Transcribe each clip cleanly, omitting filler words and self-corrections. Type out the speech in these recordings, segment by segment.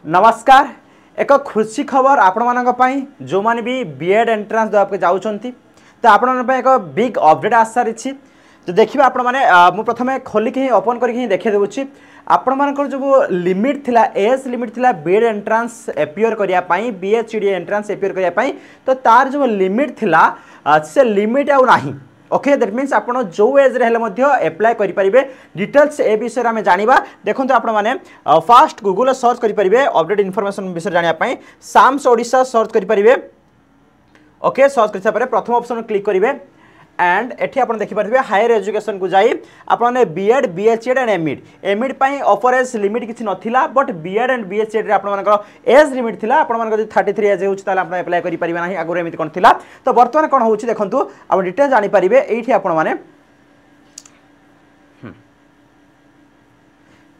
नमस्कार एक खुशी खबर आपण मानक पई जो माने भी बीएड एंट्रेंस देवा जाउछंती तो आपण मानक एक बिग अपडेट आस सारी तो देखिए आपण माने मु प्रथमे खोलिक ही ओपन करके ही देखे देउछि आपण मानकर जो लिमिट थिला एज लिमिट थिला बीएड एंट्रेंस एपियर करिया पई बीएचडी एंट्रेंस एपियर करिया पई तो तार जो लिमिट थिला से लिमिट आउ नाही ओके दैट मीन्स आपण जो एज रे हेले मध्ये अप्लाई करि परिबे डिटेल्स ए विषय रे हमें जानिबा देखंतु आपण माने फास्ट गूगल सर्च करि परिबे अपडेट इन्फॉर्मेशन विषय जानिया पई साम्स ओडिशा सर्च करि परिबे ओके सर्च करसा परे प्रथम ऑप्शन क्लिक करिवे एंड एठी आपण देखि पारबे हायर एजुकेशन को जाई आपण ने बीएड बीएचडी एंड एमएड पई ऑफर एज लिमिट किछि नथिला बट बीएड एंड बीएचडी रे आपण मानकर एज लिमिट थिला आपण मानकर 33 एज होउछ ताले आपण अप्लाई करि परिबे नाही आगुर एमिति कोन थिला तो वर्तमान कोन होउछ देखंतु आपण डिटेल जानि परिबे एठी आपण माने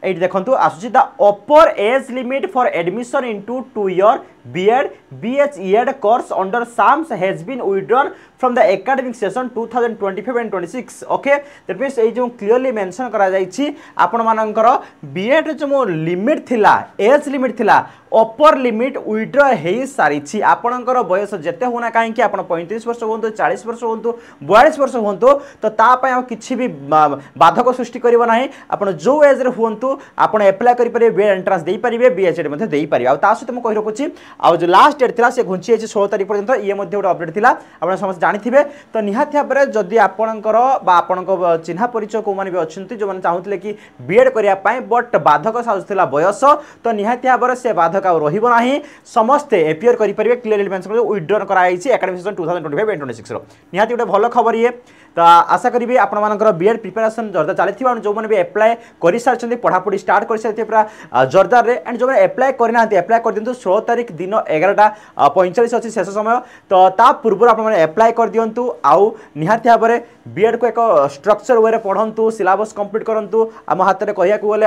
एट देखंतु आसुची the upper age limit for admission into 2 year BEd बीएचईएड course under SAMS has been withdrawn from the academic session 2025 and 26 okay that means a जो क्लियरली मेंशन करा जाईछि आपण मानकर बीएड जो लिमिट थिला एज लिमिट थिला अपर लिमिट विथड्रॉ हे सारिछि आपणकर बयस जेते होना काहे कि आपण 35 वर्ष होंतु 40 वर्ष होंतु 42 वर्ष होंतु तो ता पय आ किछि भी बाधक सृष्टि करिवो नाही आपण जो एज रे होंतु आपण अप्लाई करि परिबे बीएड एंट्रेंस देई परिबे बीएचडी मध्ये देई परिबे आ ता सहित म कहि रखुछि आ जो लास्ट डेट थिला से घुंची 16 तारिख पर्यंत ये मध्ये गोटे अपडेट थिला आपण समस्त जानिथिबे तो निहाती भाबरे जदि आपणकर बा आपणको चिन्हा परिचय को माने भी अछंती जो माने चाहुतले कि बीएड करिया पय बट बाधक साजुथिला बयस तो निहाती भाबरे से बाधक आ रहिबो नाही समस्ते एपियर करि परिबे क्लियरली मेंशन विथड्रॉ कराइछि एकेडमिक सेशन 2025 एंड 26 रो निहाती गोटे भलो खबर ये तो आशा करी आपण मानकर बीएड प्रिपरेशन जोरदार चलीथिबा जो माने भी अप्लाई करि सारछन्ती पढापढी स्टार्ट करि सारथि पूरा जोरदार रे एंड जो माने अप्लाई करना अप्लाई कर दिंतु 16 तारिख दिन 11:45 अछि शेष समय तो ता पूर्व आपण माने अप्लाई कर दियंतु आउ निहाती भाबरे बीएड को एक स्ट्रक्चर वे रे पढंतु सिलेबस कंप्लीट करंतु हम हाथ रे कहिया को बोले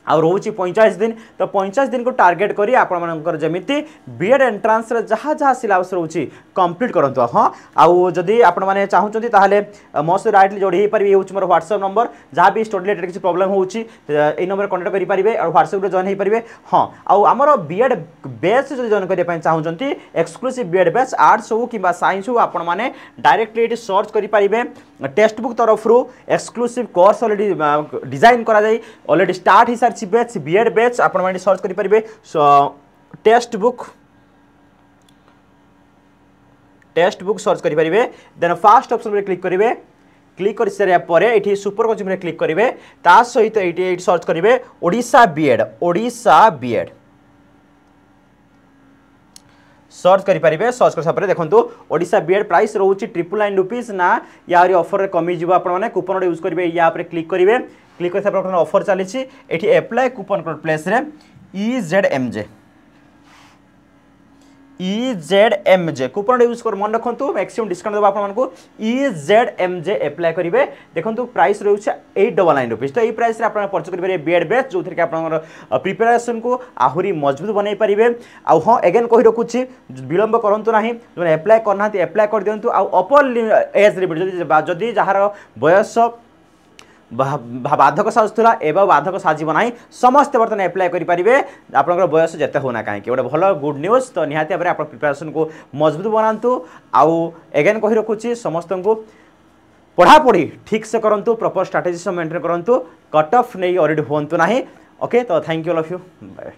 आ रोची 45 दिन तो 50 दिन को टार्गेट करी आपण मानकर जमिति बीएड एंट्रेंस रे जहा जहा सिलेबस रोची कंप्लीट करंतु हां आउ जदी आपण माने चाहुचंती ताहाले मोस राइटली जोडी हे परिबे होची मोर WhatsApp नंबर जहा भी स्टडी रिलेटेड किछि प्रॉब्लम होची ए नंबर कांटेक्ट करि परिबे और WhatsApp रे जॉइन हे परिबे हां आउ हमर बीएड बैच जदी जॉइन करिया पय चाहुचंती एक्सक्लूसिव बीएड बैच आर्ट्स हो किबा साइंस हो आपण माने डायरेक्टली एटी सर्च करि परिबे टेक्स्ट बुक तरफ रो एक्सक्लूसिव कोर्स ऑलरेडी डिजाइन करा जाई ऑलरेडी स्टार्ट ही बैच बीएड बैच आपण माने सर्च करि परिबे टेक्स्ट बुक सर्च करि परिबे देन फर्स्ट ऑप्शन रे क्लिक करिवे क्लिक कर सारे पर एठी सुपर कोचिंग रे क्लिक करिवे ता सहित एठी सर्च करिवे ओडिशा बीएड सर्च करि परिबे सर्च कर सापरे देखंतु ओडिशा बीएड प्राइस रहउची 999 रुपीस ना यारी ऑफर रे कमी जिवो आपण माने कूपन यूज करिवे या पर क्लिक करिवे क्लिक कर सापरे ऑफर चली एठी अप्लाई कूपन कोड प्लेस रे EZMJ कूपन यूज कर मन रखंतु मैक्सिमम डिस्काउंट देबा आपण मानकु EZMJ अप्लाई करिवे देखंतु प्राइस रहउछ 899 रुपीस तो ए प्राइस रे आपण परचेज करिवे बीएड बैच जो थरे के आपण प्रिपरेशन को आहुरी मजबूत बनै परिवे आ हां अगेन कहि रखुछि विलंब करंतु नाही जो अप्लाई करनाथि अप्लाई कर दियंतु आ अपर एज लिमिट जदी जहार बयस बाधक साजुला एवं बाधक साजिब ना समस्त बर्तमान अप्लाई करेंगे आपंकर बयस जिते होना कहीं गोटे भल गुड न्यूज तो निहाती भाव में प्रिपरेशन को मजबूत बनातु आउ एगेन कही रखुच्छी समस्त को पढ़ापढ़ी ठीक से करूँ प्रॉपर स्ट्रैटेजी मेंटेन करूँ कट ऑफ नहीं ऑलरेडी हूँ ना ओके तो thank you all of you bye.